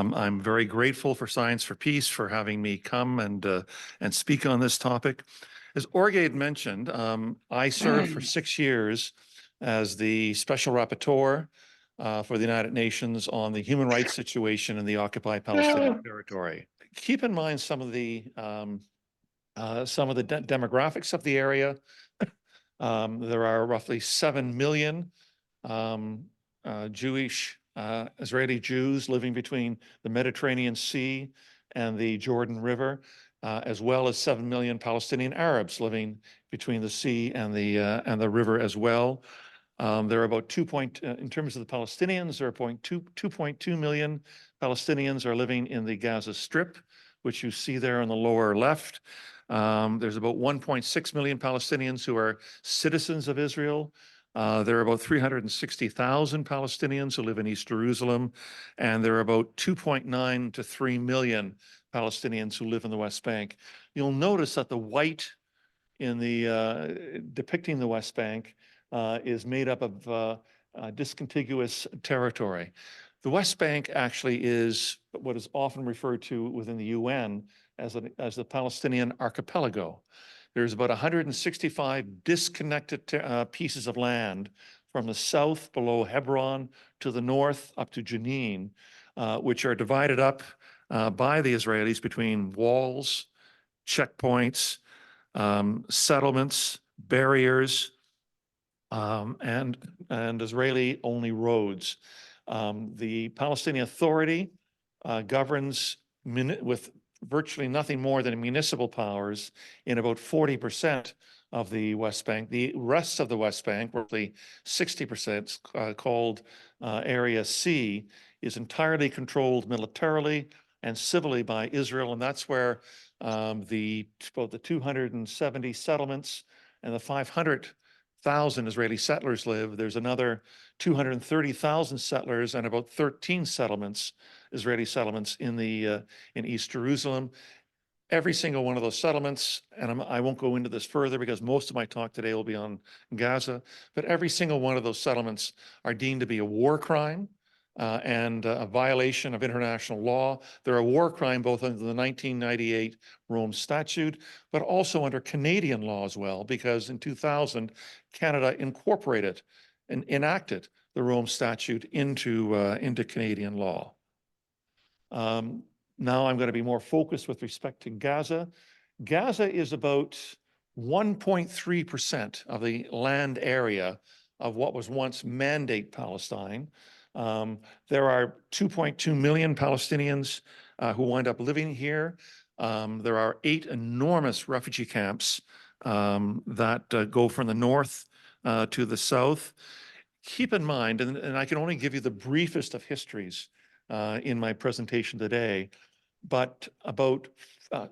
I'm very grateful for Science for Peace for having me come and speak on this topic. As Orgade mentioned, I served for 6 years as the Special Rapporteur for the United Nations on the human rights situation in the occupied Palestinian Territory. Keep in mind some of the demographics of the area. There are roughly 7 million Jewish Israeli Jews living between the Mediterranean Sea and the Jordan River, as well as 7 million Palestinian Arabs living between the sea and the river as well. There are about in terms of the Palestinians, there are 2.2 million Palestinians are living in the Gaza Strip, which you see there on the lower left. There's about 1.6 million Palestinians who are citizens of Israel. There are about 360,000 Palestinians who live in East Jerusalem, and there are about 2.9 to 3 million Palestinians who live in the West Bank. You'll notice that the white in the depicting the West Bank is made up of discontiguous territory. The West Bank actually is what is often referred to within the UN as the Palestinian archipelago. There's about 165 disconnected pieces of land from the south below Hebron to the north up to Jenin, which are divided up by the Israelis between walls, checkpoints, settlements, barriers, and Israeli-only roads. The Palestinian Authority governs with virtually nothing more than municipal powers in about 40% of the West Bank. The rest of the West Bank, roughly 60%, called Area C, is entirely controlled militarily and civilly by Israel, and that's where both the 270 settlements and the 500,000 Israeli settlers live. There's another 230,000 settlers and about 13 settlements, Israeli settlements in East Jerusalem. Every single one of those settlements, and I won't go into this further because most of my talk today will be on Gaza, but every single one of those settlements are deemed to be a war crime and a violation of international law. They're a war crime both under the 1998 Rome Statute, but also under Canadian law as well, because in 2000, Canada incorporated and enacted the Rome Statute into Canadian law. Now I'm going to be more focused with respect to Gaza. Gaza is about 1.3% of the land area of what was once Mandate Palestine. There are 2.2 million Palestinians who wind up living here. There are 8 enormous refugee camps that go from the north to the south. Keep in mind, and I can only give you the briefest of histories in my presentation today, but about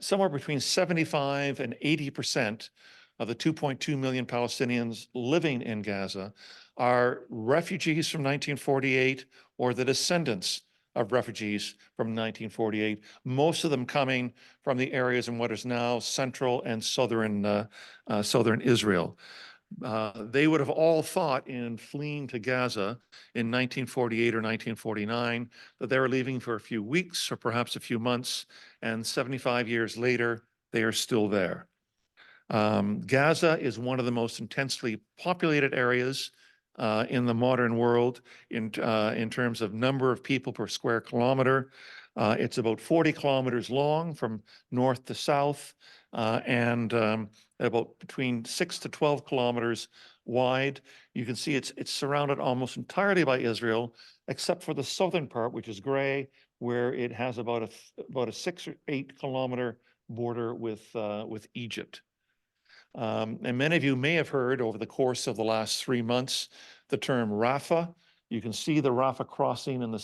somewhere between 75 and 80% of the 2.2 million Palestinians living in Gaza are refugees from 1948 or the descendants of refugees from 1948, most of them coming from the areas in what is now central and southern Israel. They would have all thought in fleeing to Gaza in 1948 or 1949 that they were leaving for a few weeks or perhaps a few months, and 75 years later, they are still there. Gaza is one of the most intensely populated areas in the modern world in terms of number of people per square kilometer. It's about 40 kilometers long from north to south, and about between 6 to 12 kilometers wide. You can see it's surrounded almost entirely by Israel, except for the southern part, which is gray, where it has about a 6 or 8 kilometer border with Egypt. And many of you may have heard over the course of the last 3 months the term Rafah. You can see the Rafah crossing in the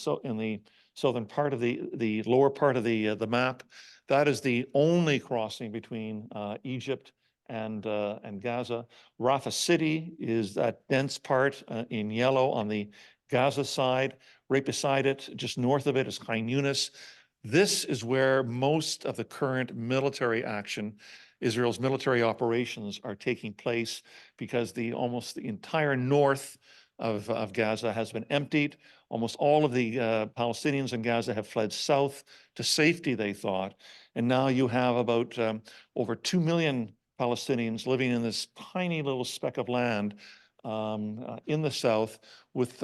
southern part of the lower part of the map. That is the only crossing between Egypt and Gaza. Rafah City is that dense part in yellow on the Gaza side. Right beside it, just north of it, is Khan Yunis. This is where most of the current military action, Israel's military operations, are taking place, because almost the entire north of Gaza has been emptied. Almost all of the Palestinians in Gaza have fled south to safety, they thought. And now you have about over 2 million Palestinians living in this tiny little speck of land in the south with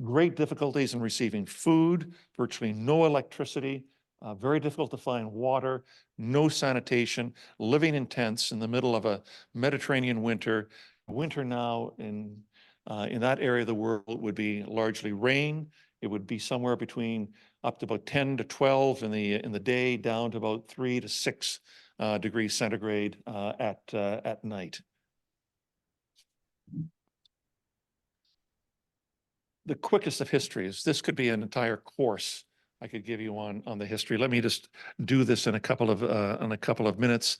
great difficulties in receiving food, virtually no electricity, very difficult to find water, no sanitation, living in tents in the middle of a Mediterranean winter. Winter now in that area of the world would be largely rain. It would be somewhere between up to about 10 to 12 in the day, down to about 3 to 6 degrees centigrade at night. The quickest of histories. This could be an entire course I could give you on the history. Let me just do this in a couple of minutes.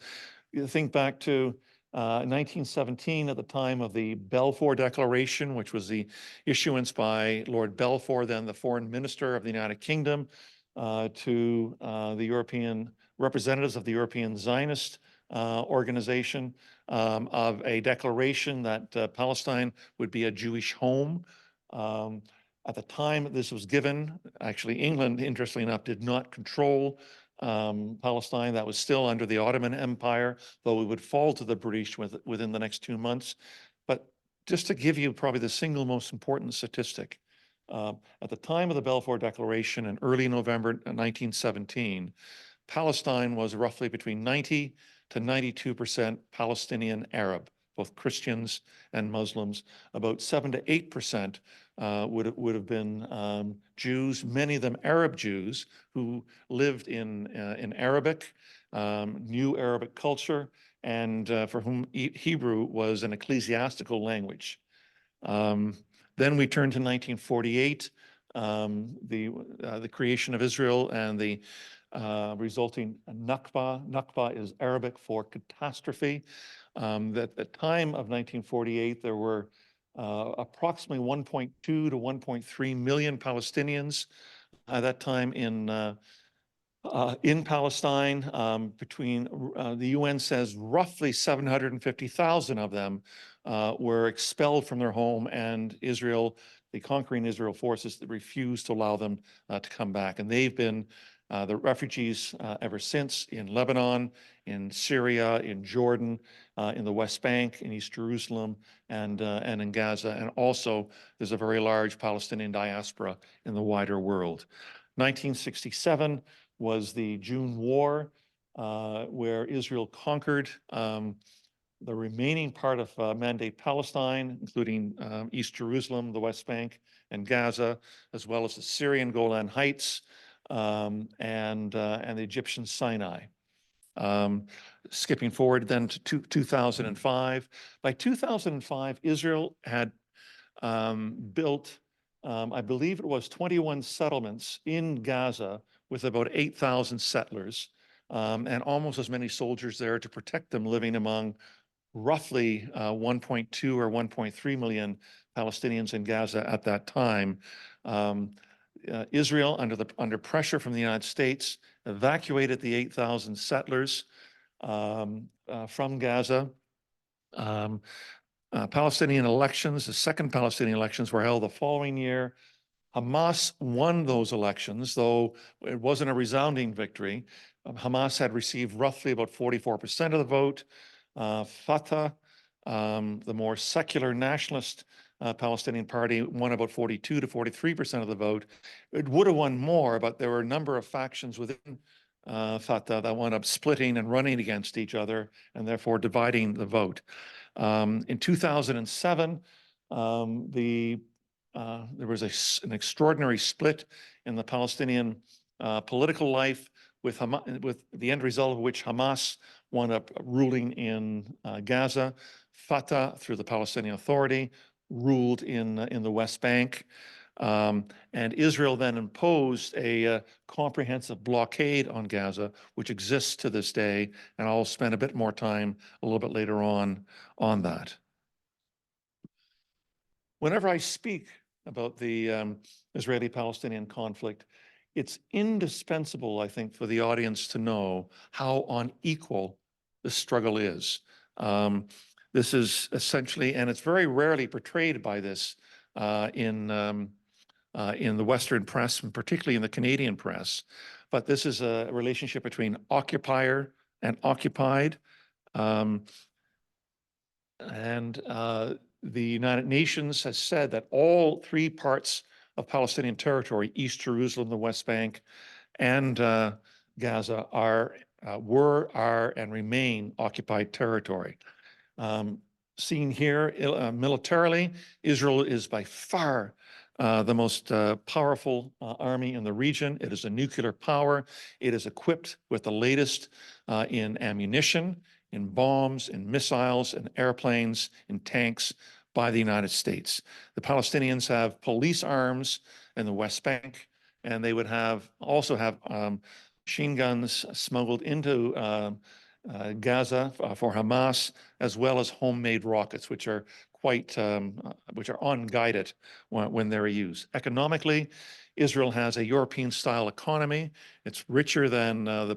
You think back to 1917, at the time of the Balfour Declaration, which was the issuance by Lord Balfour, then the Foreign Minister of the United Kingdom, to the European representatives of the European Zionist organization, of a declaration that Palestine would be a Jewish home. At the time this was given, actually England, interestingly enough, did not control Palestine. That was still under the Ottoman Empire, though it would fall to the British within the next 2 months. But just to give you probably the single most important statistic, at the time of the Balfour Declaration in early November 1917, Palestine was roughly between 90 to 92% Palestinian Arab, both Christians and Muslims. About 7 to 8% would have been Jews, many of them Arab Jews who lived in Arabic, knew Arabic culture, and for whom Hebrew was an ecclesiastical language. Then we turn to 1948, the creation of Israel and the resulting Nakba. Nakba is Arabic for catastrophe. At the time of 1948, there were approximately 1.2 to 1.3 million Palestinians at that time in Palestine. Between the UN says roughly 750,000 of them were expelled from their home, and Israel, the conquering Israel forces, that refused to allow them to come back. And they've been the refugees ever since in Lebanon, in Syria, in Jordan, in the West Bank, in East Jerusalem, and in Gaza. And also, there's a very large Palestinian diaspora in the wider world. 1967 was the June War, where Israel conquered the remaining part of Mandate Palestine, including East Jerusalem, the West Bank, and Gaza, as well as the Syrian Golan Heights, and the Egyptian Sinai. Skipping forward then to 2005. By 2005, Israel had built, I believe it was 21 settlements in Gaza with about 8,000 settlers, and almost as many soldiers there to protect them, living among roughly 1.2 or 1.3 million Palestinians in Gaza at that time. Israel, under pressure from the United States, evacuated the 8,000 settlers from Gaza. Palestinian elections, the second Palestinian elections, were held the following year. Hamas won those elections, though it wasn't a resounding victory. Hamas had received roughly about 44% of the vote. Fatah, the more secular nationalist Palestinian Party, won about 42 to 43% of the vote. It would have won more, but there were a number of factions within Fatah that wound up splitting and running against each other, and therefore dividing the vote. In 2007, there was an extraordinary split in the Palestinian political life, with the end result of which Hamas wound up ruling in Gaza. Fatah, through the Palestinian Authority, ruled in the West Bank. And Israel then imposed a comprehensive blockade on Gaza, which exists to this day, and I'll spend a bit more time a little bit later on that. Whenever I speak about the Israeli-Palestinian conflict, it's indispensable, I think, for the audience to know how unequal the struggle is. This is essentially, and it's very rarely portrayed by this in the Western press, and particularly in the Canadian press. But this is a relationship between occupier and occupied. The United Nations has said that all three parts of Palestinian territory, East Jerusalem, the West Bank, and Gaza were, are, and remain occupied territory. Seen here militarily, Israel is by far the most powerful army in the region. It is a nuclear power. It is equipped with the latest in ammunition, in bombs, in missiles, in airplanes, in tanks by the United States. The Palestinians have police arms in the West Bank, and they would also have machine guns smuggled into Gaza for Hamas, as well as homemade rockets, which are unguided when they're used. Economically, Israel has a European-style economy. It's richer than the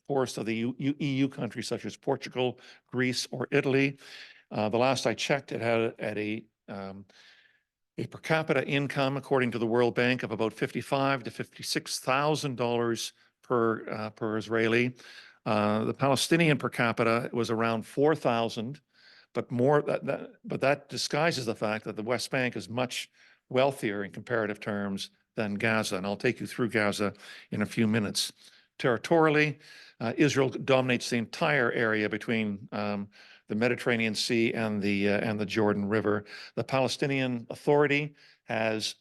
poorest of the EU countries, such as Portugal, Greece, or Italy. The last I checked, it had a per capita income, according to the World Bank, of about $55,000 to $56,000 per Israeli. The Palestinian per capita was around 4,000, but that disguises the fact that the West Bank is much wealthier in comparative terms than Gaza, and I'll take you through Gaza in a few minutes. Territorially, Israel dominates the entire area between the Mediterranean Sea and the Jordan River. The Palestinian Authority has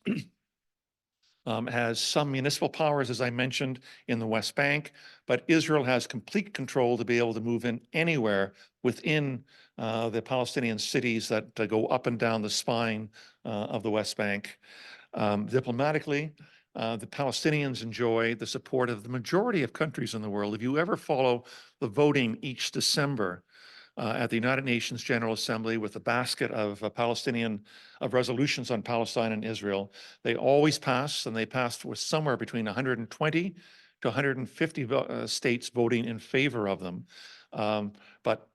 some municipal powers, as I mentioned, in the West Bank, but Israel has complete control to be able to move in anywhere within the Palestinian cities that go up and down the spine of the West Bank. Diplomatically, the Palestinians enjoy the support of the majority of countries in the world. If you ever follow the voting each December at the United Nations General Assembly with a basket of resolutions on Palestine and Israel, they always pass, and they passed with somewhere between 120 to 150 states voting in favor of them. But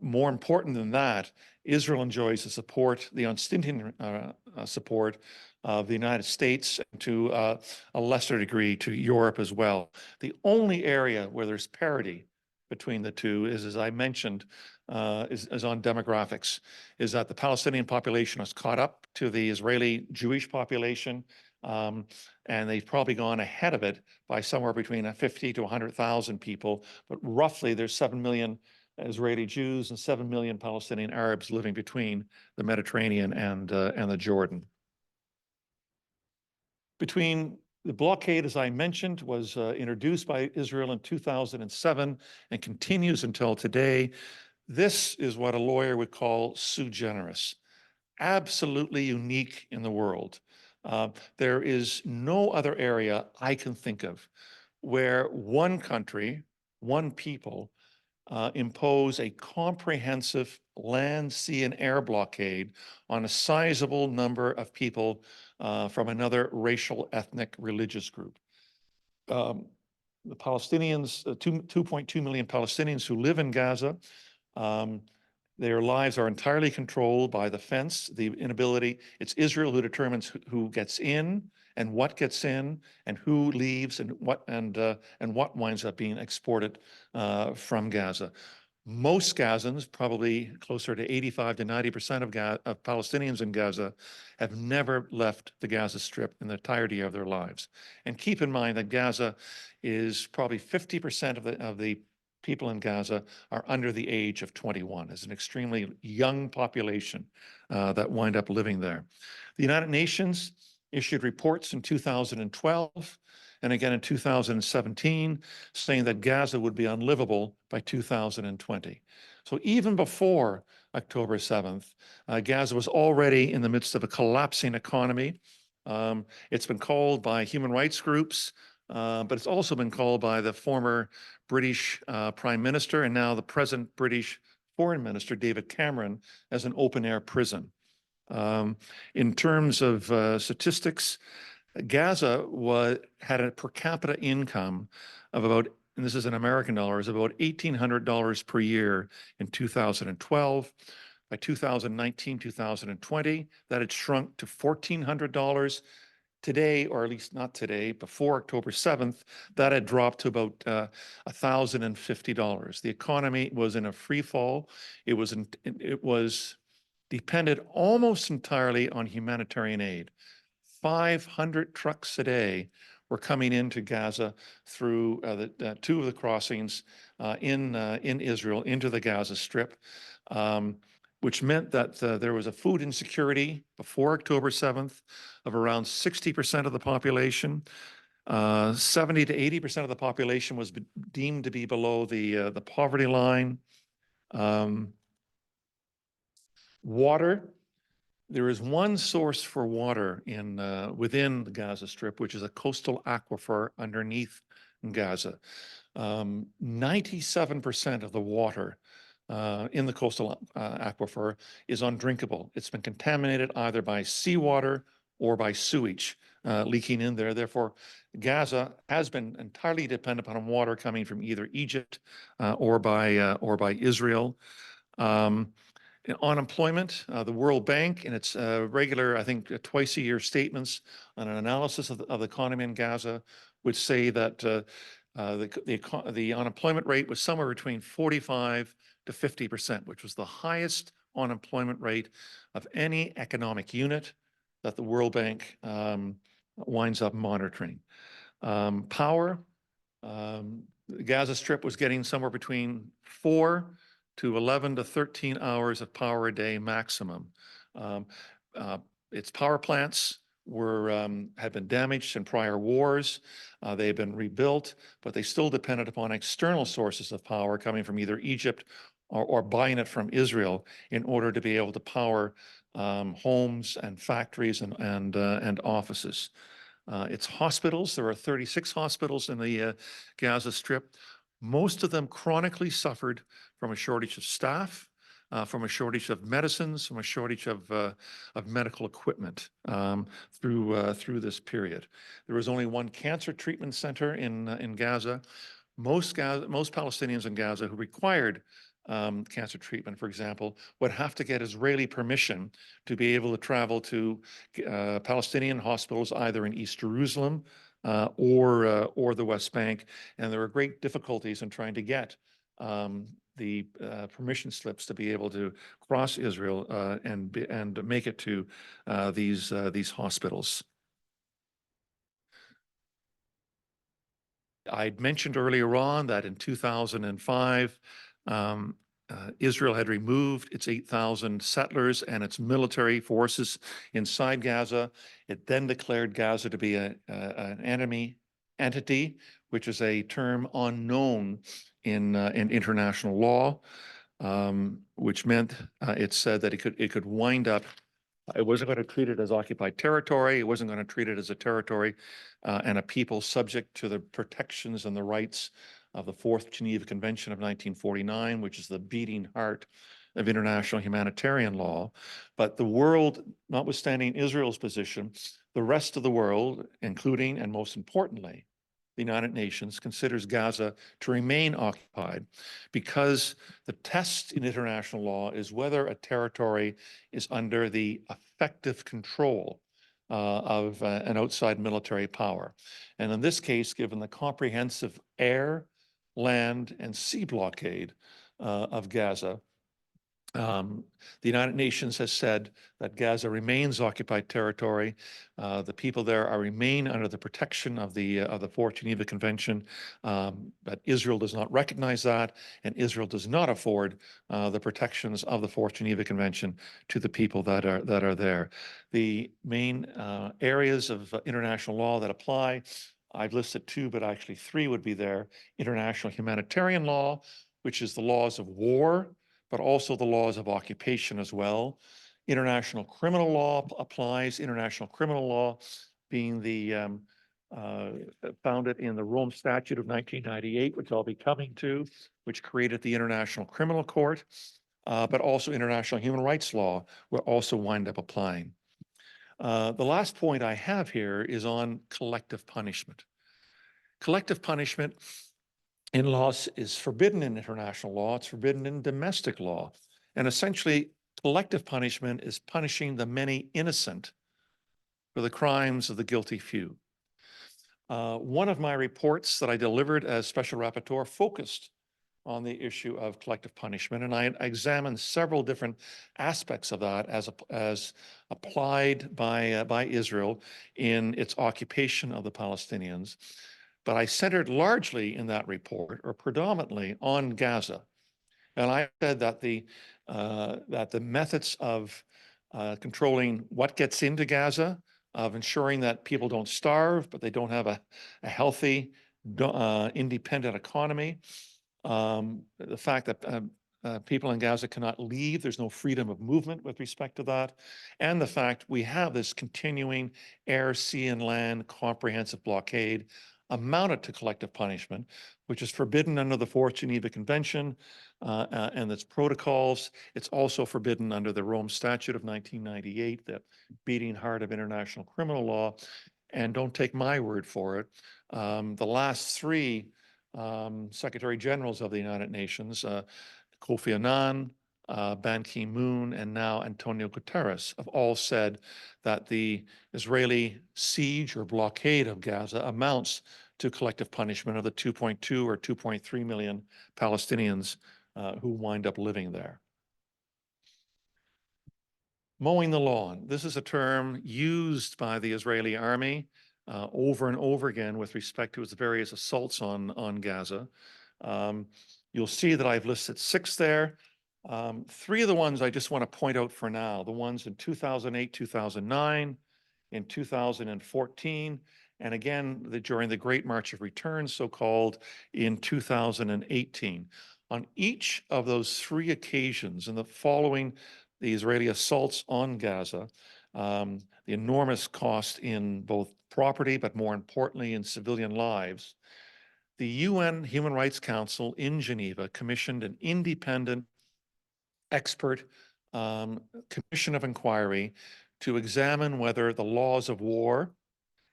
more important than that, Israel enjoys the support, the unstinting support of the United States, and to a lesser degree to Europe as well. The only area where there's parity between the two is, as I mentioned, is on demographics, is that the Palestinian population has caught up to the Israeli Jewish population, and they've probably gone ahead of it by somewhere between 50 to 100,000 people, but roughly there's 7 million Israeli Jews and 7 million Palestinian Arabs living between the Mediterranean and the Jordan. The blockade, as I mentioned, was introduced by Israel in 2007 and continues until today. This is what a lawyer would call sui generis, absolutely unique in the world. There is no other area I can think of where one country, one people, impose a comprehensive land, sea, and air blockade on a sizable number of people from another racial, ethnic, religious group. The Palestinians, 2.2 million Palestinians who live in Gaza, their lives are entirely controlled by the fence, the inability. It's Israel who determines who gets in and what gets in, and who leaves, and what winds up being exported from Gaza. Most Gazans, probably closer to 85 to 90% of Palestinians in Gaza, have never left the Gaza Strip in the entirety of their lives. And keep in mind that Gaza is probably 50% of the people in Gaza are under the age of 21. It's an extremely young population that wind up living there. The United Nations issued reports in 2012 and again in 2017, saying that Gaza would be unlivable by 2020. So even before October 7th, Gaza was already in the midst of a collapsing economy. It's been called by human rights groups, but it's also been called by the former British Prime Minister and now the present British Foreign Minister, David Cameron, as an open-air prison. In terms of statistics, Gaza had a per capita income of about, and this is in American dollars, about $1,800 per year in 2012. By 2019, 2020, that had shrunk to $1,400. Today, or at least not today, before October 7th, that had dropped to about $1,050. The economy was in a free fall. It was depended almost entirely on humanitarian aid. 500 trucks a day were coming into Gaza through two of the crossings in Israel into the Gaza Strip, which meant that there was a food insecurity before October 7th of around 60% of the population. 70 to 80% of the population was deemed to be below the poverty line. Water. There is one source for water within the Gaza Strip, which is a coastal aquifer underneath Gaza. 97% of the water in the coastal aquifer is undrinkable. It's been contaminated either by seawater or by sewage leaking in there. Therefore, Gaza has been entirely dependent upon water coming from either Egypt or by Israel. Unemployment, the World Bank in its regular, I think, twice-a-year statements on an analysis of the economy in Gaza would say that the unemployment rate was somewhere between 45 to 50%, which was the highest unemployment rate of any economic unit that the World Bank winds up monitoring. Power, the Gaza Strip was getting somewhere between 4 to 11 to 13 hours of power a day maximum. Its power plants had been damaged in prior wars. They had been rebuilt, but they still depended upon external sources of power coming from either Egypt or buying it from Israel in order to be able to power homes and factories and offices. Its hospitals, there are 36 hospitals in the Gaza Strip. Most of them chronically suffered from a shortage of staff, from a shortage of medicines, from a shortage of medical equipment through this period. There was only one cancer treatment center in Gaza. Most Palestinians in Gaza who required cancer treatment, for example, would have to get Israeli permission to be able to travel to Palestinian hospitals either in East Jerusalem or the West Bank. And there were great difficulties in trying to get the permission slips to be able to cross Israel and make it to these hospitals. I'd mentioned earlier on that in 2005, Israel had removed its 8,000 settlers and its military forces inside Gaza. It then declared Gaza to be an enemy entity, which is a term unknown in international law, which meant it said that it could wind up. It wasn't going to treat it as occupied territory. It wasn't going to treat it as a territory and a people subject to the protections and the rights of the Fourth Geneva Convention of 1949, which is the beating heart of international humanitarian law. But the world, notwithstanding Israel's position, the rest of the world, including and most importantly, the United Nations, considers Gaza to remain occupied because the test in international law is whether a territory is under the effective control of an outside military power. And in this case, given the comprehensive air, land, and sea blockade of Gaza, the United Nations has said that Gaza remains occupied territory. The people there remain under the protection of the Fourth Geneva Convention, but Israel does not recognize that, and Israel does not afford the protections of the Fourth Geneva Convention to the people that are there. The main areas of international law that apply, I've listed two, but actually three would be there. International humanitarian law, which is the laws of war, but also the laws of occupation as well. International criminal law applies. International criminal law being the founded in the Rome Statute of 1998, which I'll be coming to, which created the International Criminal Court, but also international human rights law will also wind up applying. The last point I have here is on collective punishment. Collective punishment in law is forbidden in international law. It's forbidden in domestic law. And essentially, Collective punishment is punishing the many innocent for the crimes of the guilty few. One of my reports that I delivered as Special Rapporteur focused on the issue of collective punishment, and I examined several different aspects of that as applied by Israel in its occupation of the Palestinians. But I centered largely in that report, or predominantly, on Gaza. And I said that the methods of controlling what gets into Gaza, of ensuring that people don't starve, but they don't have a healthy, independent economy, the fact that people in Gaza cannot leave, there's no freedom of movement with respect to that, and the fact we have this continuing air, sea, and land comprehensive blockade amounted to collective punishment, which is forbidden under the Fourth Geneva Convention and its protocols. It's also forbidden under the Rome Statute of 1998, the beating heart of international criminal law. And don't take my word for it. The last three Secretary Generals of the United Nations, Kofi Annan, Ban Ki-moon, and now Antonio Guterres have all said that the Israeli siege or blockade of Gaza amounts to collective punishment of the 2.2 or 2.3 million Palestinians who wind up living there. Mowing the lawn. This is a term used by the Israeli army over and over again with respect to its various assaults on Gaza. You'll see that I've listed 6 there. 3 of the ones I just want to point out for now, the ones in 2008, 2009, in 2014, and again, during the Great March of Return, so-called, in 2018. On each of those 3 occasions, and the following the Israeli assaults on Gaza, the enormous cost in both property, but more importantly in civilian lives, the UN Human Rights Council in Geneva commissioned an independent expert commission of inquiry to examine whether the laws of war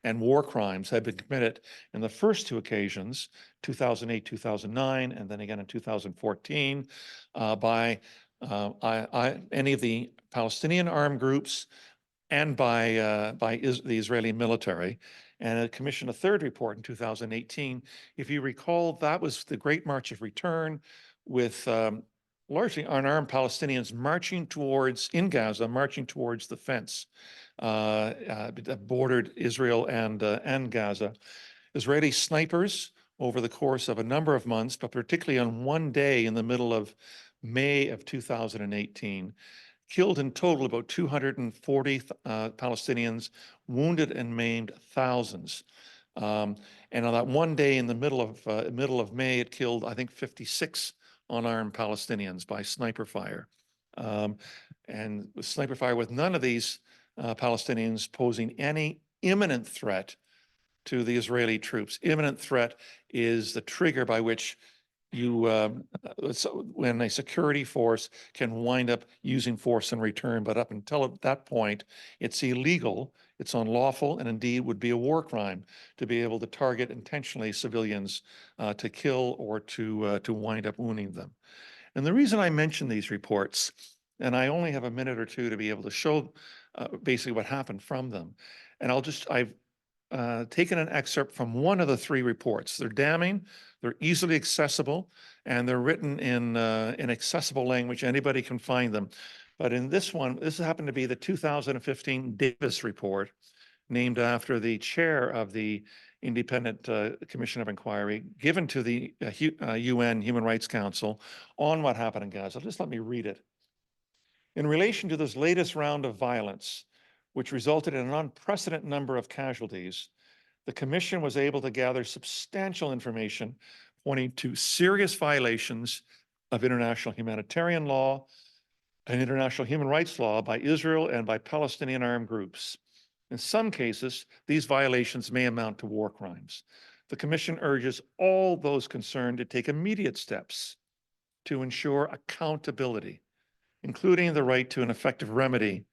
and war crimes had been committed in the first 2 occasions, 2008, 2009, and then again in 2014, by any of the Palestinian armed groups and by the Israeli military. And it commissioned a 3rd report in 2018. If you recall, that was the Great March of Return with largely unarmed Palestinians marching towards, in Gaza, marching towards the fence that bordered Israel and Gaza. Israeli snipers over the course of a number of months, but particularly on one day in the middle of May of 2018, killed in total about 240 Palestinians, wounded and maimed thousands. And on that one day in the middle of May, it killed, I think, 56 unarmed Palestinians by sniper fire. And with sniper fire with none of these Palestinians posing any imminent threat to the Israeli troops. Imminent threat is the trigger by which when a security force can wind up using force in return, but up until at that point, it's illegal, it's unlawful, and indeed would be a war crime to be able to target intentionally civilians to kill or to wind up wounding them. And the reason I mention these reports, and I only have a minute or 2 to be able to show basically what happened from them, and I've taken an excerpt from one of the 3 reports. They're damning, they're easily accessible, and they're written in accessible language. Anybody can find them. But in this one, this happened to be the 2015 Davis report, named after the chair of the Independent Commission of Inquiry, given to the UN Human Rights Council on what happened in Gaza. Just let me read it. In relation to this latest round of violence, which resulted in an unprecedented number of casualties, the Commission was able to gather substantial information pointing to serious violations of international humanitarian law and international human rights law by Israel and by Palestinian armed groups. In some cases, these violations may amount to war crimes. The Commission urges all those concerned to take immediate steps to ensure accountability, including the right to an effective remedy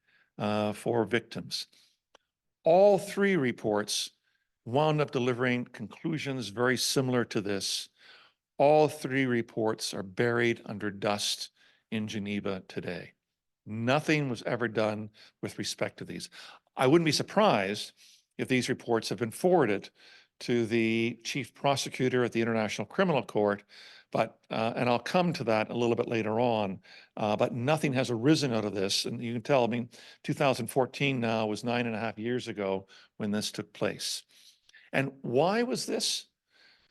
for victims. All 3 reports wound up delivering conclusions very similar to this. All 3 reports are buried under dust in Geneva today. Nothing was ever done with respect to these. I wouldn't be surprised if these reports have been forwarded to the chief prosecutor at the International Criminal Court, but and I'll come to that a little bit later on, but nothing has arisen out of this. And you can tell, I mean, 2014 now was 9.5 years ago when this took place. And why was this?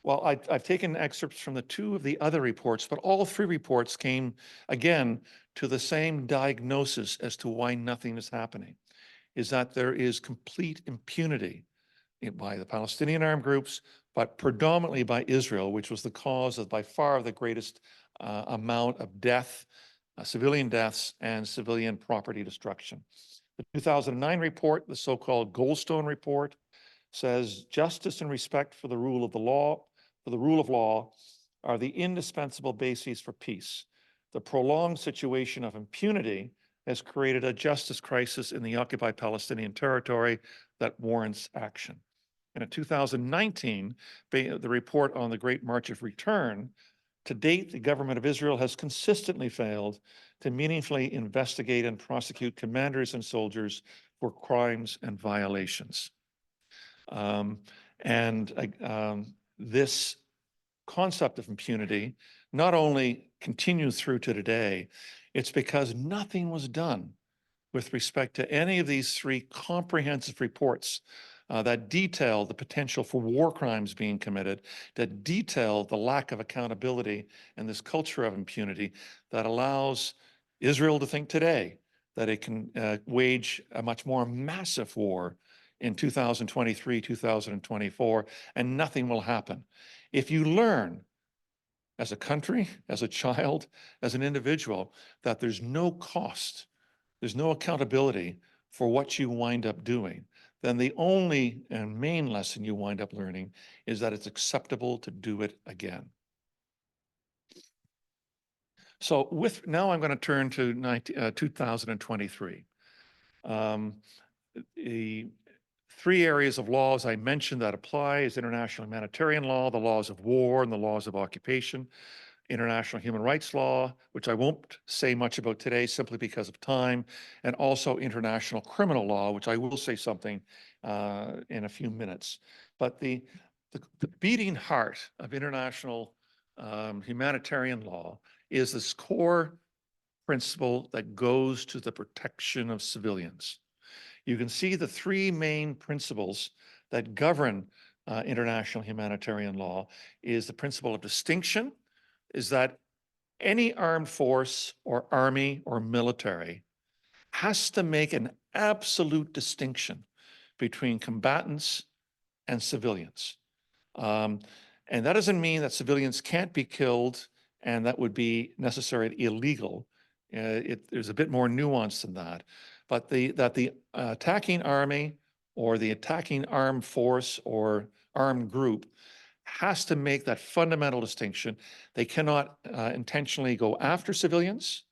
Well, I've taken excerpts from the two of the other reports, but all three reports came, again, to the same diagnosis as to why nothing is happening, is that there is complete impunity by the Palestinian armed groups, but predominantly by Israel, which was the cause of by far the greatest amount of death, civilian deaths, and civilian property destruction. The 2009 report, the so-called Goldstone report, says justice and respect for the rule of law are the indispensable bases for peace. The prolonged situation of impunity has created a justice crisis in the occupied Palestinian territory that warrants action. And in 2019, the report on the Great March of Return, to date, the government of Israel has consistently failed to meaningfully investigate and prosecute commanders and soldiers for crimes and violations. This concept of impunity not only continues through to today, it's because nothing was done with respect to any of these three comprehensive reports that detail the potential for war crimes being committed, that detail the lack of accountability and this culture of impunity that allows Israel to think today that it can wage a much more massive war in 2023, 2024, and nothing will happen. If you learn as a country, as a child, as an individual, that there's no cost, there's no accountability for what you wind up doing, then the only and main lesson you wind up learning is that it's acceptable to do it again. So now I'm going to turn to 2023. The three areas of law, as I mentioned, that apply is international humanitarian law, the laws of war, and the laws of occupation. International human rights law, which I won't say much about today simply because of time, and also international criminal law, which I will say something in a few minutes. But the beating heart of international humanitarian law is this core principle that goes to the protection of civilians. You can see the three main principles that govern international humanitarian law is the principle of distinction, is that any armed force or army or military has to make an absolute distinction between combatants and civilians. And that doesn't mean that civilians can't be killed and that would be necessarily illegal. There's a bit more nuance than that. But that the attacking army or the attacking armed force or armed group has to make that fundamental distinction. They cannot intentionally go after civilians,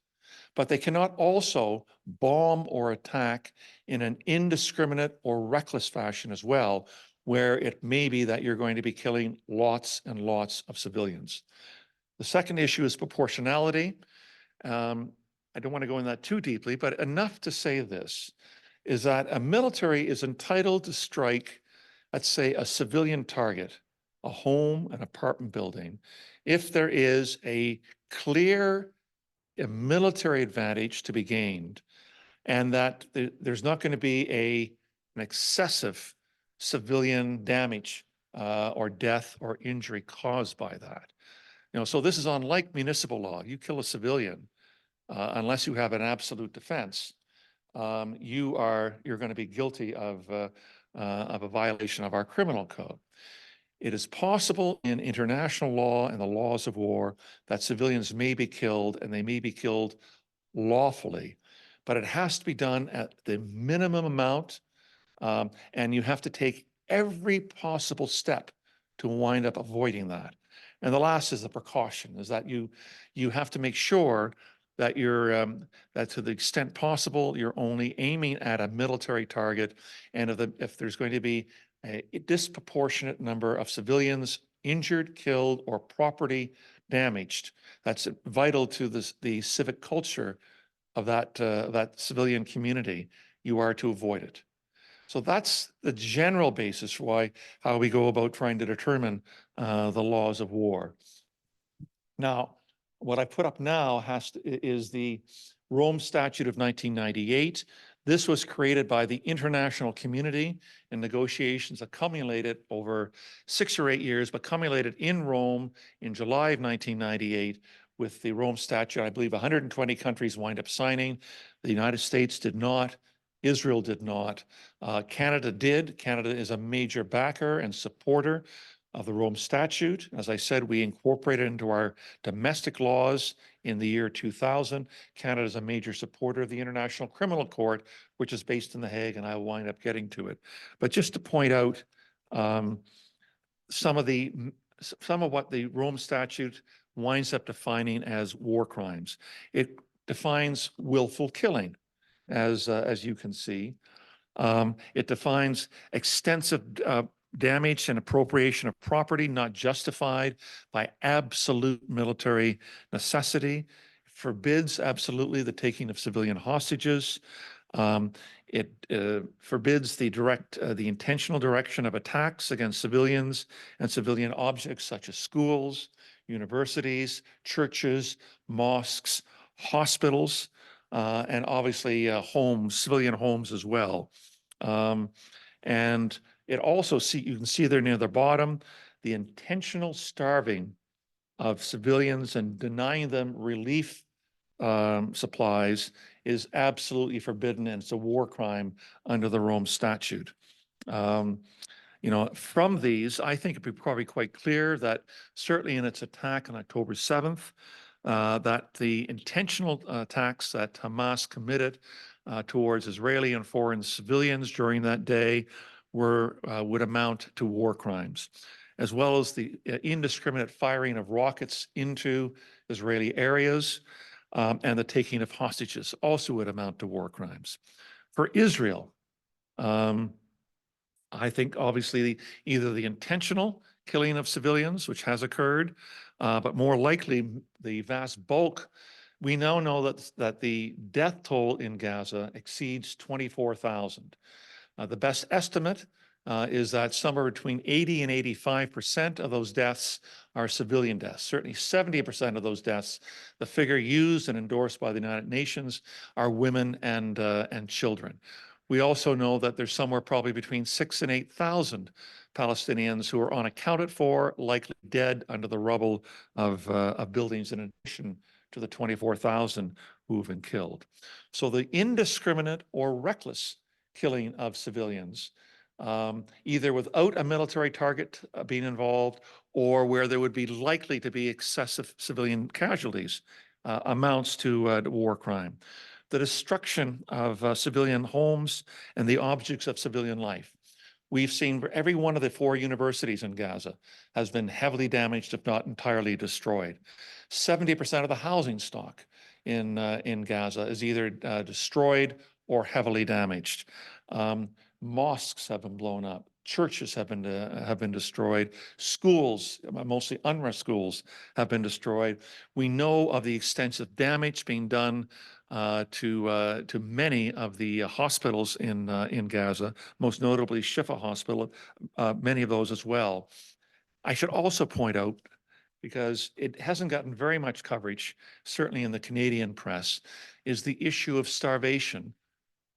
but they cannot also bomb or attack in an indiscriminate or reckless fashion as well, where it may be that you're going to be killing lots and lots of civilians. The second issue is proportionality. I don't want to go into that too deeply, but enough to say this, is that a military is entitled to strike, let's say, a civilian target, a home, an apartment building, if there is a clear military advantage to be gained, and that there's not going to be an excessive civilian damage or death or injury caused by that. So this is unlike municipal law. You kill a civilian, unless you have an absolute defense, you're going to be guilty of a violation of our criminal code. It is possible in international law and the laws of war that civilians may be killed, and they may be killed lawfully, but it has to be done at the minimum amount, and you have to take every possible step to wind up avoiding that. And the last is the precaution, is that you have to make sure that that to the extent possible, you're only aiming at a military target, and if there's going to be a disproportionate number of civilians injured, killed, or property damaged, that's vital to the civic culture of that civilian community, you are to avoid it. So that's the general basis for how we go about trying to determine the laws of war. Now, what I put up now is the Rome Statute of 1998. This was created by the international community in negotiations that culminated over 6 or 8 years, but culminated in Rome in July of 1998 with the Rome Statute. I believe 120 countries wind up signing. The United States did not. Israel did not. Canada did. Canada is a major backer and supporter of the Rome Statute. As I said, we incorporated it into our domestic laws in the year 2000. Canada is a major supporter of the International Criminal Court, which is based in The Hague, and I will wind up getting to it. But just to point out some of what the Rome Statute winds up defining as war crimes. It defines willful killing, as you can see. It defines extensive damage and appropriation of property not justified by absolute military necessity. It forbids absolutely the taking of civilian hostages. It forbids the intentional direction of attacks against civilians and civilian objects such as schools, universities, churches, mosques, hospitals, and obviously homes, civilian homes as well. And it also, you can see there near the bottom, the intentional starving of civilians and denying them relief supplies is absolutely forbidden, and it's a war crime under the Rome Statute. You know, from these, I think it'd be probably quite clear that certainly in its attack on October 7th, that the intentional attacks that Hamas committed towards Israeli and foreign civilians during that day would amount to war crimes, as well as the indiscriminate firing of rockets into Israeli areas and the taking of hostages also would amount to war crimes. For Israel, I think obviously either the intentional killing of civilians, which has occurred, but more likely the vast bulk. We now know that the death toll in Gaza exceeds 24,000. The best estimate is that somewhere between 80 and 85% of those deaths are civilian deaths. Certainly 70% of those deaths, the figure used and endorsed by the United Nations, are women and children. We also know that there's somewhere probably between 6,000 and 8,000 Palestinians who are unaccounted for, likely dead under the rubble of buildings, in addition to the 24,000 who've been killed. So the indiscriminate or reckless killing of civilians, either without a military target being involved or where there would be likely to be excessive civilian casualties, amounts to war crime. The destruction of civilian homes and the objects of civilian life. We've seen every one of the 4 universities in Gaza has been heavily damaged, if not entirely destroyed. 70% of the housing stock in Gaza is either destroyed or heavily damaged. Mosques have been blown up. Churches have been destroyed. Schools, mostly UNRWA schools, have been destroyed. We know of the extensive damage being done to many of the hospitals in Gaza, most notably Shifa Hospital, many of those as well. I should also point out, because it hasn't gotten very much coverage, certainly in the Canadian press, is the issue of starvation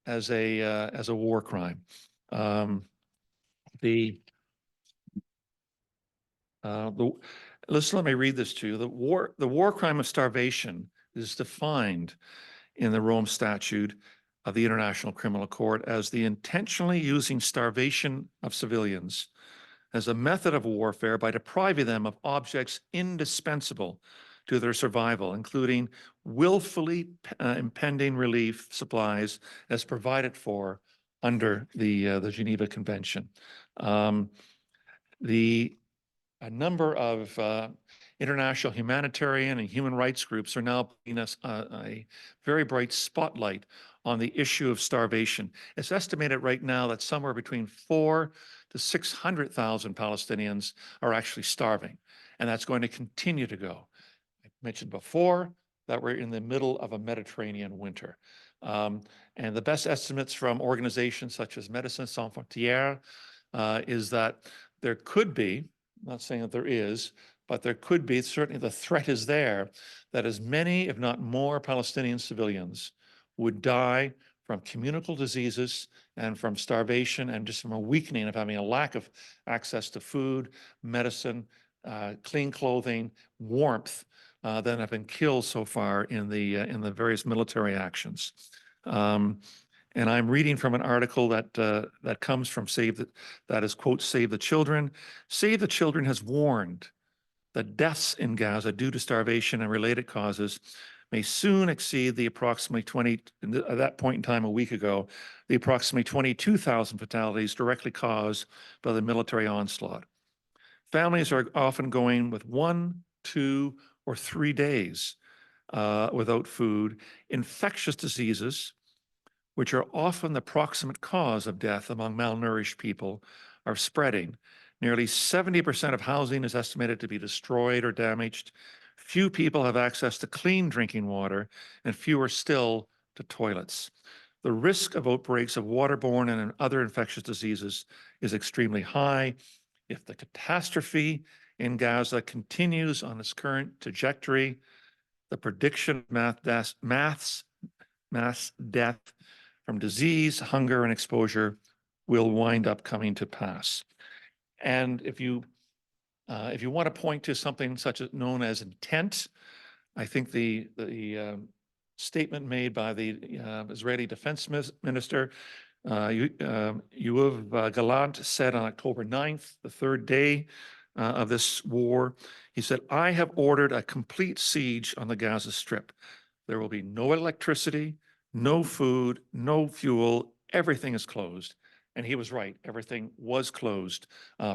as a war crime. Let me read this to you. The war crime of starvation is defined in the Rome Statute of the International Criminal Court as the intentionally using starvation of civilians as a method of warfare by depriving them of objects indispensable to their survival, including willfully impending relief supplies as provided for under the Geneva Convention. A number of international humanitarian and human rights groups are now putting a very bright spotlight on the issue of starvation. It's estimated right now that somewhere between 400,000 to 600,000 Palestinians are actually starving, and that's going to continue to go. I mentioned before that we're in the middle of a Mediterranean winter. And the best estimates from organizations such as Médecins Sans Frontières is that there could be, I'm not saying that there is, but there could be, certainly the threat is there, that as many, if not more, Palestinian civilians would die from communicable diseases and from starvation and just from a weakening of having a lack of access to food, medicine, clean clothing, warmth, than have been killed so far in the various military actions. And I'm reading from an article that comes from that is, quote, Save the Children. Save the Children has warned that deaths in Gaza due to starvation and related causes may soon exceed the approximately at that point in time a week ago, the approximately 22,000 fatalities directly caused by the military onslaught. Families are often going with 1, 2, or 3 days without food. Infectious diseases, which are often the proximate cause of death among malnourished people, are spreading. Nearly 70% of housing is estimated to be destroyed or damaged. Few people have access to clean drinking water, and fewer still to toilets. The risk of outbreaks of waterborne and other infectious diseases is extremely high. If the catastrophe in Gaza continues on its current trajectory, the prediction of mass death from disease, hunger, and exposure will wind up coming to pass. And if you want to point to something such as known as intent, I think the statement made by the Israeli Defense Minister, Yoav Gallant, said on October 9th, the third day of this war, he said, "I have ordered a complete siege on the Gaza Strip. There will be no electricity, no food, no fuel. Everything is closed." And he was right. Everything was closed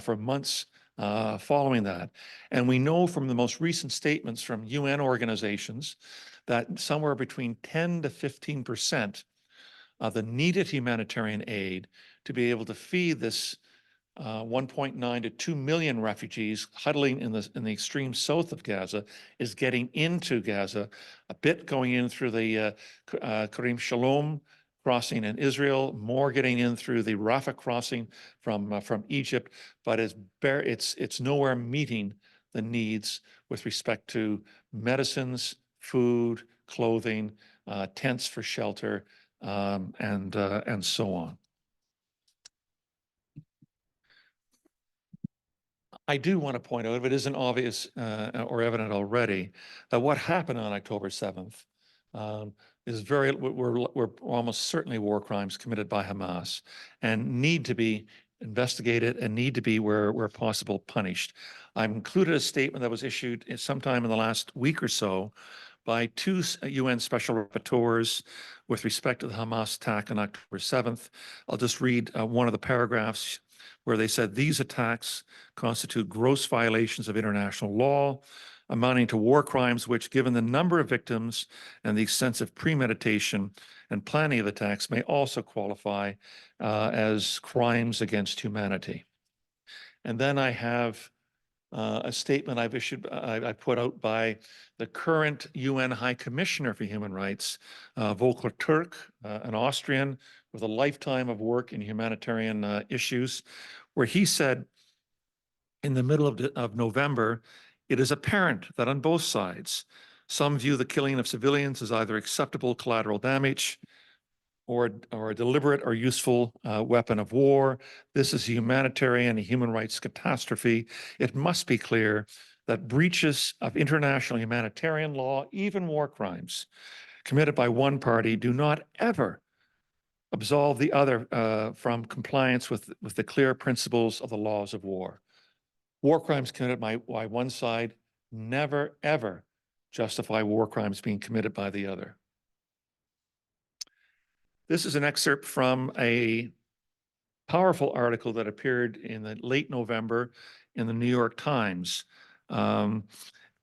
for months following that. And we know from the most recent statements from UN organizations that somewhere between 10 to 15% of the needed humanitarian aid to be able to feed this 1.9 to 2 million refugees huddling in the extreme south of Gaza is getting into Gaza, a bit going in through the Karim Shalom crossing in Israel, more getting in through the Rafah crossing from Egypt, but it's nowhere meeting the needs with respect to medicines, food, clothing, tents for shelter, and so on. I do want to point out, if it isn't obvious or evident already, that what happened on October 7th is were almost certainly war crimes committed by Hamas and need to be investigated and need to be, where possible, punished. I've included a statement that was issued sometime in the last week or so by 2 UN Special Rapporteurs with respect to the Hamas attack on October 7th. I'll just read one of the paragraphs where they said these attacks constitute gross violations of international law, amounting to war crimes which, given the number of victims and the extensive premeditation and planning of attacks, may also qualify as crimes against humanity. And then I have a statement I put out by the current UN High Commissioner for Human Rights, Volker Turk, an Austrian with a lifetime of work in humanitarian issues, where he said in the middle of November, "It is apparent that on both sides, some view the killing of civilians as either acceptable collateral damage or a deliberate or useful weapon of war. This is a humanitarian and human rights catastrophe. It must be clear that breaches of international humanitarian law, even war crimes, committed by one party do not ever absolve the other from compliance with the clear principles of the laws of war. War crimes committed by one side never, ever justify war crimes being committed by the other." This is an excerpt from a powerful article that appeared in the late November in the New York Times, and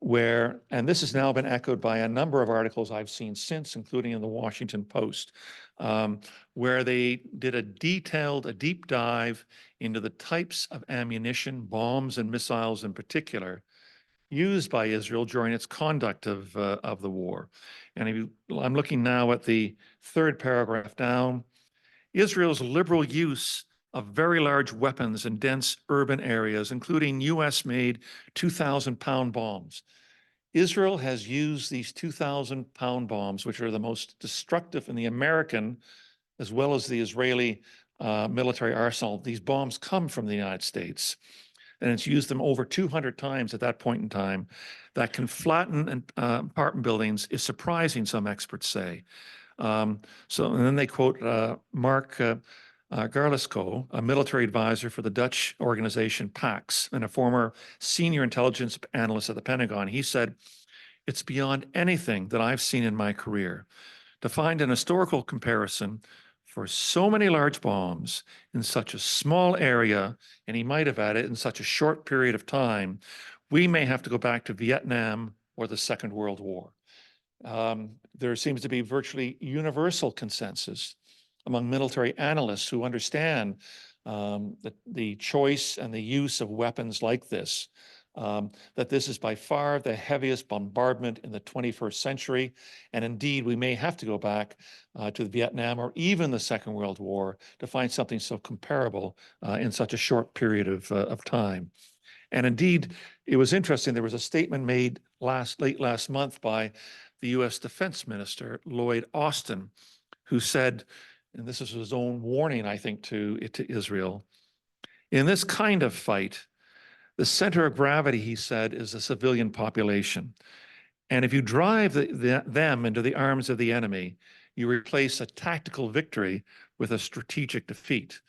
this has now been echoed by a number of articles I've seen since, including in the Washington Post, where they did a deep dive into the types of ammunition, bombs and missiles in particular, used by Israel during its conduct of the war. And I'm looking now at the third paragraph down. Israel's liberal use of very large weapons in dense urban areas, including US-made 2,000-pound bombs. Israel has used these 2,000-pound bombs, which are the most destructive in the American as well as the Israeli military arsenal. These bombs come from the United States, and it's used them over 200 times at that point in time. That can flatten apartment buildings is surprising, some experts say. And then they quote Mark Garlisco, a military advisor for the Dutch organization PAX and a former senior intelligence analyst at the Pentagon. He said, "It's beyond anything that I've seen in my career. To find an historical comparison for so many large bombs in such a small area," and he might have added, in such a short period of time, we may have to go back to Vietnam or the Second World War. There seems to be virtually universal consensus among military analysts who understand the choice and the use of weapons like this, that this is by far the heaviest bombardment in the 21st century. And indeed, we may have to go back to Vietnam or even the Second World War to find something so comparable in such a short period of time. And indeed, it was interesting. There was a statement made late last month by the U.S. Defense Minister, Lloyd Austin, who said, and this is his own warning, I think, to Israel, in this kind of fight, the center of gravity, he said, is the civilian population. And if you drive them into the arms of the enemy, you replace a tactical victory with a strategic defeat.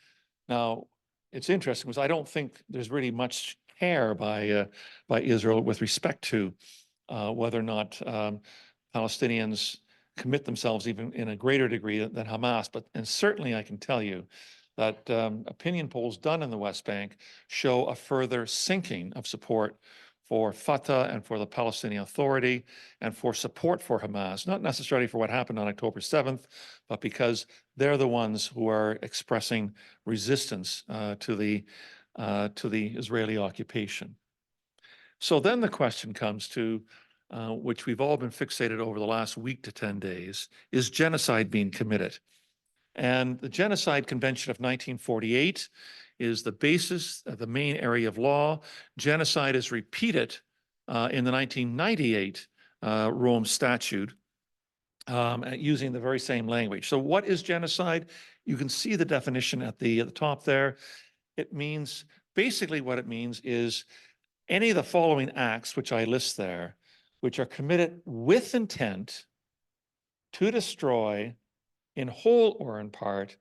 Now, it's interesting because I don't think there's really much care by Israel with respect to whether or not Palestinians commit themselves even in a greater degree than Hamas. And certainly I can tell you that opinion polls done in the West Bank show a further sinking of support for Fatah and for the Palestinian Authority and for support for Hamas, not necessarily for what happened on October 7th, but because they're the ones who are expressing resistance to the Israeli occupation. So then the question comes to, which we've all been fixated over the last week to 10 days, is genocide being committed? And the Genocide Convention of 1948 is the basis of the main area of law. Genocide is repeated in the 1998 Rome Statute using the very same language. So what is genocide? You can see the definition at the top there. It means, basically what it means is any of the following acts, which I list there, which are committed with intent to destroy, in whole or in part,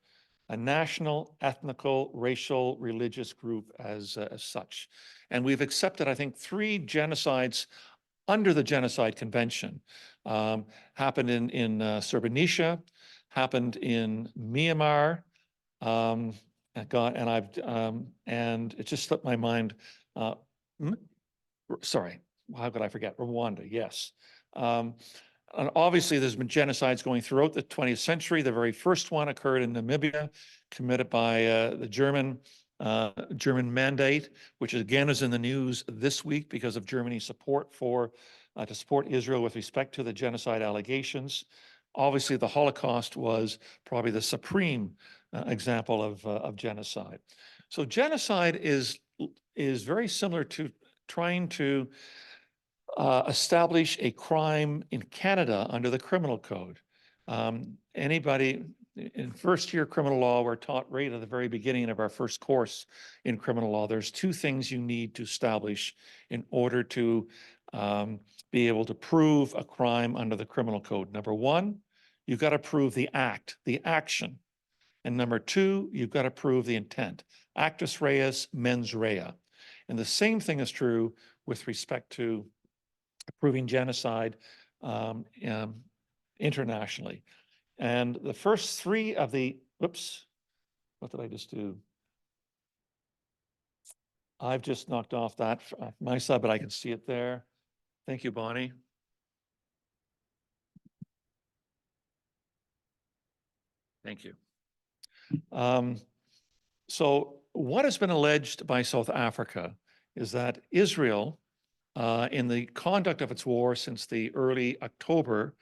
a national, ethnical, racial, religious group as such. And we've accepted, I think, 3 genocides under the Genocide Convention. Happened in Srebrenica, happened in Myanmar, and it just slipped my mind. Sorry, how could I forget? Rwanda, yes. And obviously, there's been genocides going throughout the 20th century. The very first one occurred in Namibia, committed by the German mandate, which again is in the news this week because of Germany's support to support Israel with respect to the genocide allegations. Obviously, the Holocaust was probably the supreme example of genocide. So genocide is very similar to trying to establish a crime in Canada under the criminal code. Anybody in first-year criminal law, we're taught right at the very beginning of our first course in criminal law, there's 2 things you need to establish in order to be able to prove a crime under the criminal code. Number 1, you've got to prove the act, the action. And number 2, you've got to prove the intent. Actus reus, mens rea. And the same thing is true with respect to proving genocide internationally. And the first 3 of the, whoops, what did I just do? I've just knocked off that my side, but I can see it there. Thank you, Bonnie. Thank you. So what has been alleged by South Africa is that Israel in the conduct of its war since the early October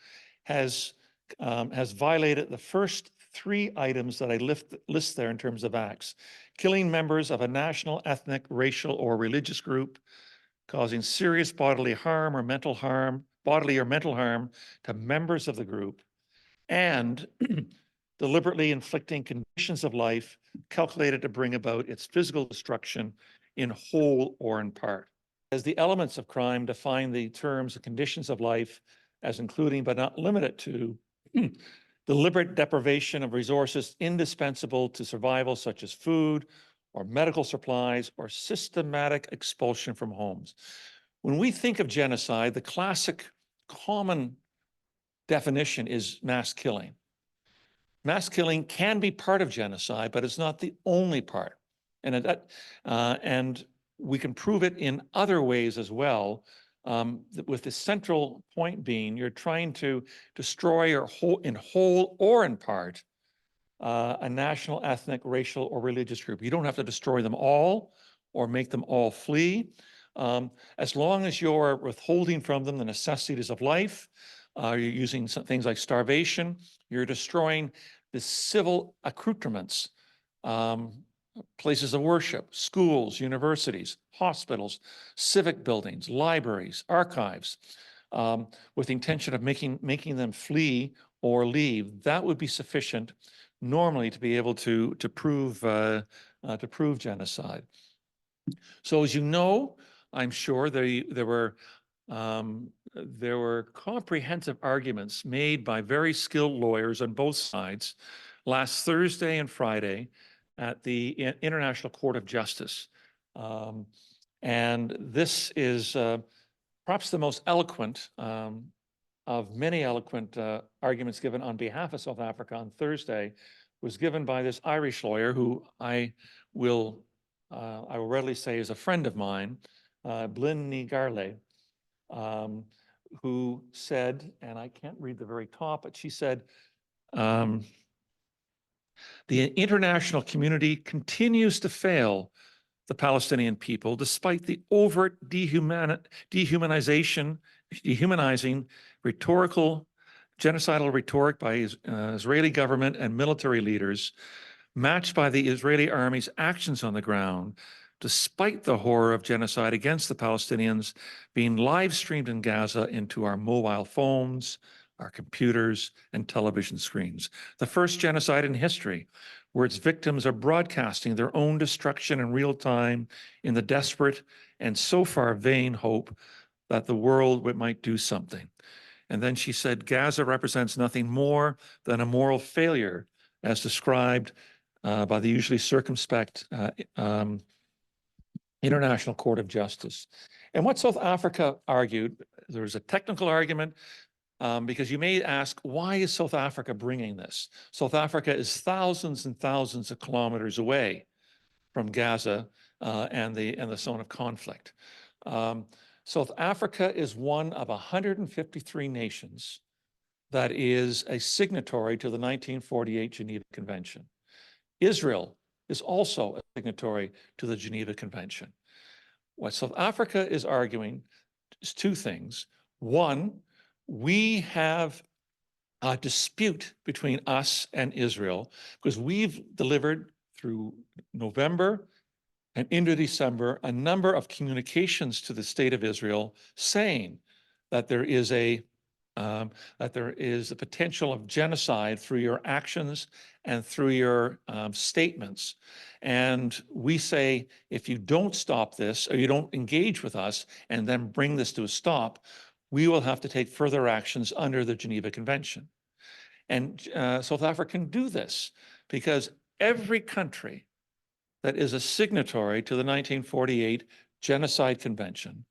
has violated the first three items that I list there in terms of acts: killing members of a national, ethnic, racial, or religious group, causing serious bodily harm or mental harm, bodily or mental harm to members of the group, and deliberately inflicting conditions of life calculated to bring about its physical destruction in whole or in part. As the elements of crime define the terms and conditions of life as including but not limited to deliberate deprivation of resources indispensable to survival, such as food or medical supplies, or systematic expulsion from homes. When we think of genocide, the classic common definition is mass killing. Mass killing can be part of genocide, but it's not the only part. And we can prove it in other ways as well, with the central point being you're trying to destroy or in whole or in part a national, ethnic, racial, or religious group. You don't have to destroy them all or make them all flee. As long as you're withholding from them the necessities of life, you're using some things like starvation, you're destroying the civil accoutrements, places of worship, schools, universities, hospitals, civic buildings, libraries, archives, with the intention of making them flee or leave. That would be sufficient normally to be able to prove genocide. So as you know, I'm sure there were comprehensive arguments made by very skilled lawyers on both sides last Thursday and Friday at the International Court of Justice. And this is perhaps the most eloquent of many eloquent arguments given on behalf of South Africa on Thursday, was given by this Irish lawyer who I will readily say is a friend of mine, Blin Ní Garle, who said, and I can't read the very top, but she said, the international community continues to fail the Palestinian people despite the overt dehumanizing genocidal rhetoric by Israeli government and military leaders, matched by the Israeli army's actions on the ground, despite the horror of genocide against the Palestinians being live streamed in Gaza into our mobile phones, our computers, and television screens. The first genocide in history, where its victims are broadcasting their own destruction in real time in the desperate and so far vain hope that the world might do something. And then she said, Gaza represents nothing more than a moral failure as described by the usually circumspect International Court of Justice. And what South Africa argued, there was a technical argument, because you may ask, why is South Africa bringing this? South Africa is thousands and thousands of kilometers away from Gaza and the zone of conflict. South Africa is one of 153 nations that is a signatory to the 1948 Geneva Convention. Israel is also a signatory to the Geneva Convention. What South Africa is arguing is two things. One, we have a dispute between us and Israel because we've delivered through November and into December a number of communications to the state of Israel saying that there is a potential of genocide through your actions and through your statements. And we say, if you don't stop this or you don't engage with us and then bring this to a stop, we will have to take further actions under the Geneva Convention. And South Africa can do this because every country that is a signatory to the 1948 Genocide Convention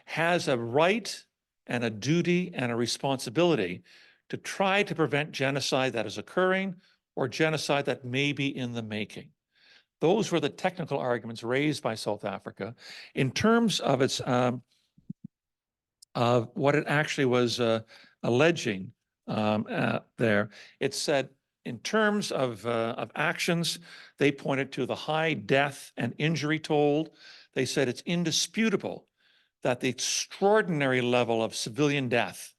has a right and a duty and a responsibility to try to prevent genocide that is occurring or genocide that may be in the making. Those were the technical arguments raised by South Africa. In terms of its what it actually was alleging there, it said in terms of actions, they pointed to the high death and injury toll. They said it's indisputable that the extraordinary level of civilian death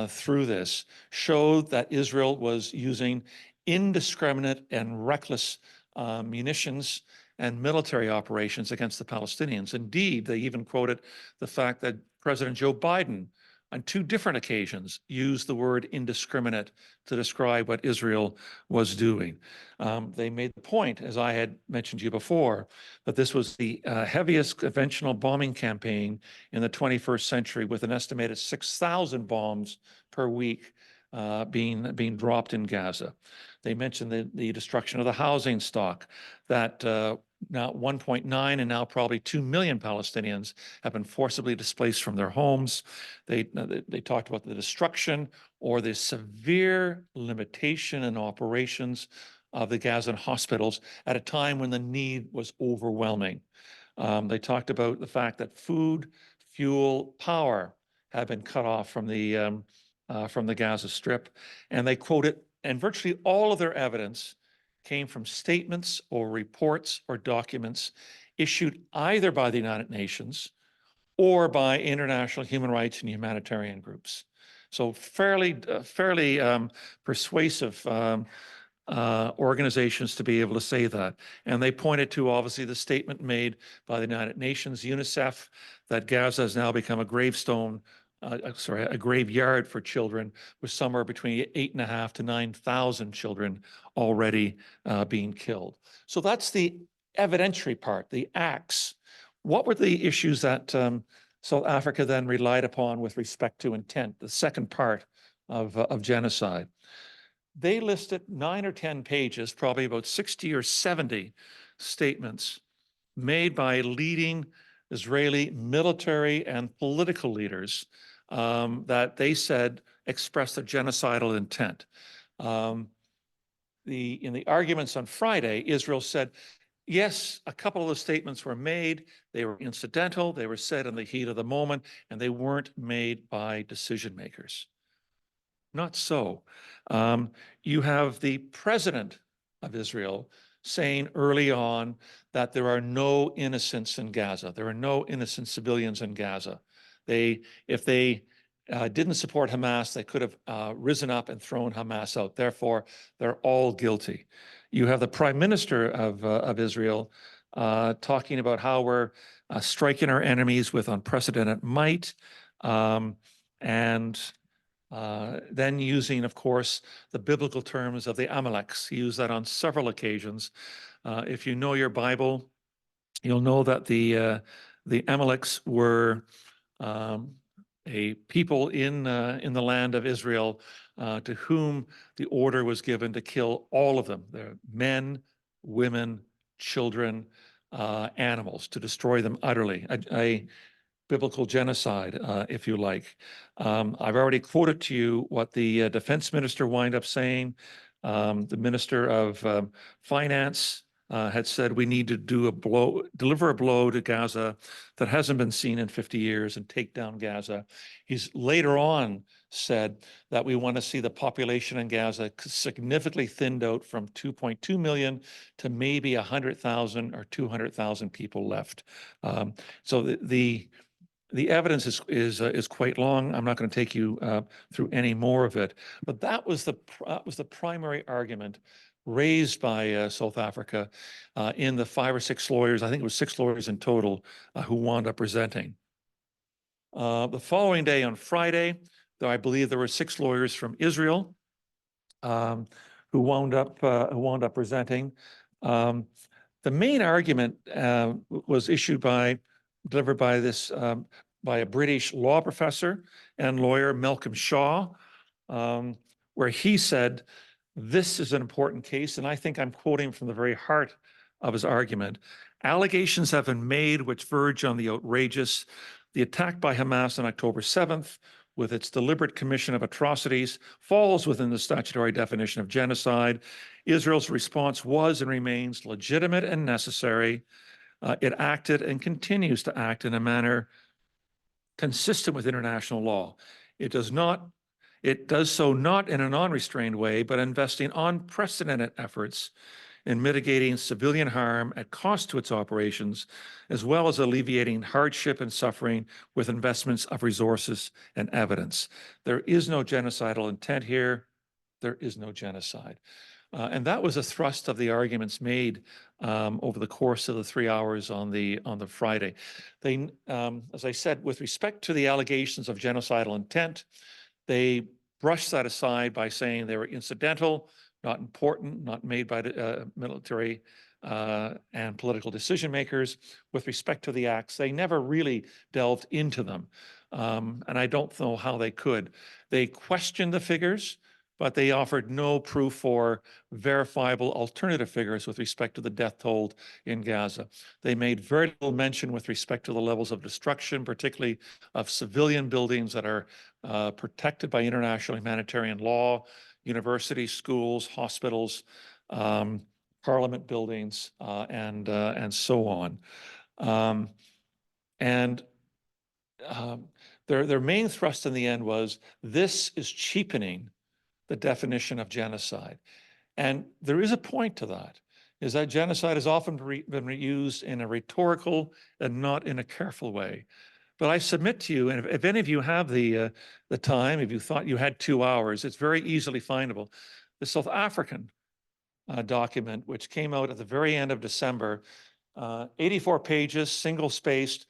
through this showed that Israel was using indiscriminate and reckless munitions and military operations against the Palestinians. Indeed, they even quoted the fact that President Joe Biden, on 2 different occasions, used the word indiscriminate to describe what Israel was doing. They made the point, as I had mentioned to you before, that this was the heaviest conventional bombing campaign in the 21st century, with an estimated 6,000 bombs per week being dropped in Gaza. They mentioned the destruction of the housing stock, that now 1.9 and now probably 2 million Palestinians have been forcibly displaced from their homes. They talked about the destruction or the severe limitation in operations of the Gazan hospitals at a time when the need was overwhelming. They talked about the fact that food, fuel, power have been cut off from the Gaza Strip, and they quoted, and virtually all of their evidence came from statements or reports or documents issued either by the United Nations or by international human rights and humanitarian groups. So fairly persuasive organizations to be able to say that. And they pointed to, obviously, the statement made by the United Nations, UNICEF, that Gaza has now become a gravestone, a graveyard for children, with somewhere between 8,500 to 9,000 children already being killed. So that's the evidentiary part, the acts. What were the issues that South Africa then relied upon with respect to intent, the second part of genocide? They listed 9 or 10 pages, probably about 60 or 70 statements made by leading Israeli military and political leaders that they said expressed a genocidal intent. In the arguments on Friday, Israel said, yes, a couple of the statements were made, they were incidental, they were said in the heat of the moment, and they weren't made by decision makers. Not so. You have the president of Israel saying early on that there are no innocents in Gaza. There are no innocent civilians in Gaza. If they didn't support Hamas, they could have risen up and thrown Hamas out. Therefore, they're all guilty. You have the prime minister of Israel talking about how we're striking our enemies with unprecedented might, and then using, of course, the biblical terms of the Amaleks. He used that on several occasions. If you know your Bible, you'll know that the Amaleks were a people in the land of Israel to whom the order was given to kill all of them. They're men, women, children, animals, to destroy them utterly. A biblical genocide, if you like. I've already quoted to you what the defense minister wound up saying. The minister of finance had said we need to deliver a blow to Gaza that hasn't been seen in 50 years and take down Gaza. He's later on said that we want to see the population in Gaza significantly thinned out from 2.2 million to maybe 100,000 or 200,000 people left. So the evidence is quite long. I'm not going to take you through any more of it, but that was the primary argument raised by South Africa in the 5 or 6 lawyers. I think it was 6 lawyers in total who wound up presenting. The following day, on Friday, though, I believe there were 6 lawyers from Israel who wound up presenting. The main argument was delivered by a British law professor and lawyer, Malcolm Shaw, where he said, this is an important case, and I think I'm quoting from the very heart of his argument. Allegations have been made which verge on the outrageous. The attack by Hamas on October 7th, with its deliberate commission of atrocities, falls within the statutory definition of genocide. Israel's response was and remains legitimate and necessary. It acted and continues to act in a manner consistent with international law. It does so not in a non-restrained way, but investing unprecedented efforts in mitigating civilian harm at cost to its operations, as well as alleviating hardship and suffering with investments of resources and evidence. There is no genocidal intent here. There is no genocide. And that was a thrust of the arguments made over the course of the 3 hours on the Friday. They, as I said, with respect to the allegations of genocidal intent, they brushed that aside by saying they were incidental, not important, not made by the military and political decision makers. With respect to the acts, they never really delved into them. And I don't know how they could. They questioned the figures, but they offered no proof for verifiable alternative figures with respect to the death toll in Gaza. They made very little mention with respect to the levels of destruction, particularly of civilian buildings that are protected by international humanitarian law, universities, schools, hospitals, parliament buildings, and so on. Their main thrust in the end was, this is cheapening the definition of genocide. And there is a point to that, is that genocide has often been used in a rhetorical and not in a careful way. But I submit to you, and if any of you have the time, if you thought you had 2 hours, it's very easily findable. The South African document, which came out at the very end of December, 84 pages, single-spaced.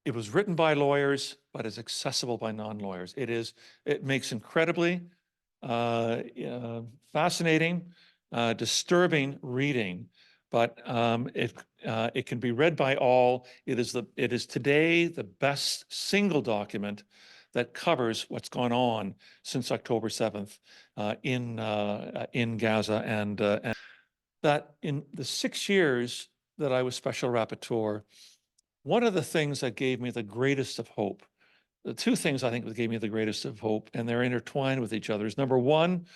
It was written by lawyers, but is accessible by non-lawyers. It makes incredibly fascinating, disturbing reading, but it can be read by all. It is today the best single document that covers what's gone on since October 7th in Gaza, and that in the 6 years that I was Special Rapporteur, one of the things that gave me the greatest of hope, the two things I think that gave me the greatest of hope, and they're intertwined with each other, is number one,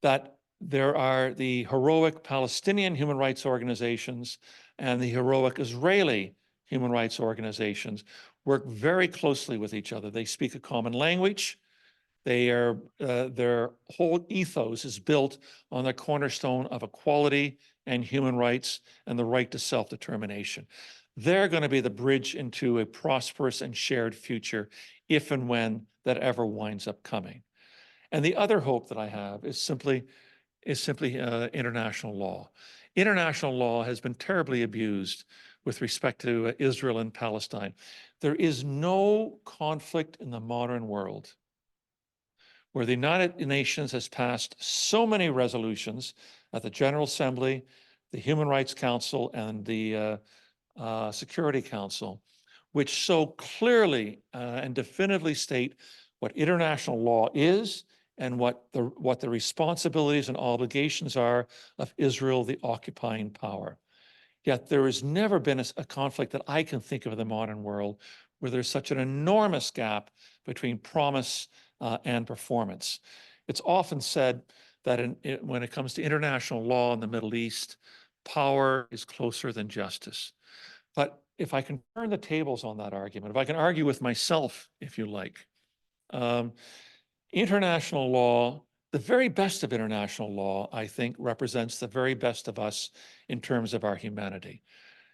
that there are the heroic Palestinian human rights organizations and the heroic Israeli human rights organizations work very closely with each other. They speak a common language. Their whole ethos is built on the cornerstone of equality and human rights and the right to self-determination. They're going to be the bridge into a prosperous and shared future if and when that ever winds up coming. And the other hope that I have is simply international law. International law has been terribly abused with respect to Israel and Palestine. There is no conflict in the modern world where the United Nations has passed so many resolutions at the General Assembly, the Human Rights Council, and the Security Council, which so clearly and definitively state what international law is and what the responsibilities and obligations are of Israel, the occupying power. Yet there has never been a conflict that I can think of in the modern world where there's such an enormous gap between promise and performance. It's often said that when it comes to international law in the Middle East, power is closer than justice. But if I can turn the tables on that argument, if I can argue with myself, if you like, international law, the very best of international law, I think, represents the very best of us in terms of our humanity.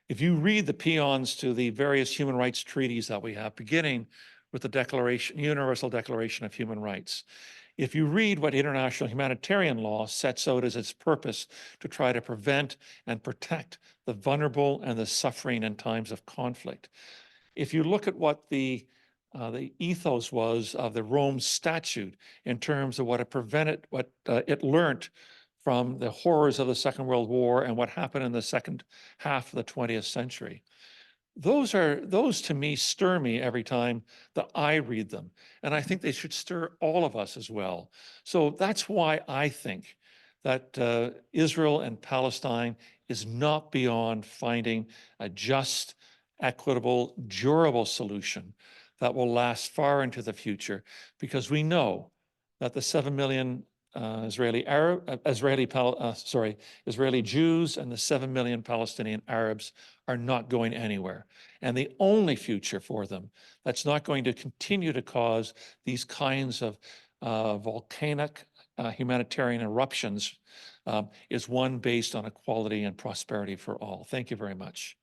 If you read the peons to the various human rights treaties that we have, beginning with the Universal Declaration of Human Rights, if you read what international humanitarian law sets out as its purpose to try to prevent and protect the vulnerable and the suffering in times of conflict, if you look at what the ethos was of the Rome Statute in terms of what it learned from the horrors of the Second World War and what happened in the second half of the 20th century, those to me stir me every time that I read them. And I think they should stir all of us as well. So that's why I think that Israel and Palestine is not beyond finding a just, equitable, durable solution that will last far into the future, because we know that the 7 million Israeli Jews and the 7 million Palestinian Arabs are not going anywhere. And the only future for them that's not going to continue to cause these kinds of volcanic humanitarian eruptions is one based on equality and prosperity for all. Thank you very much.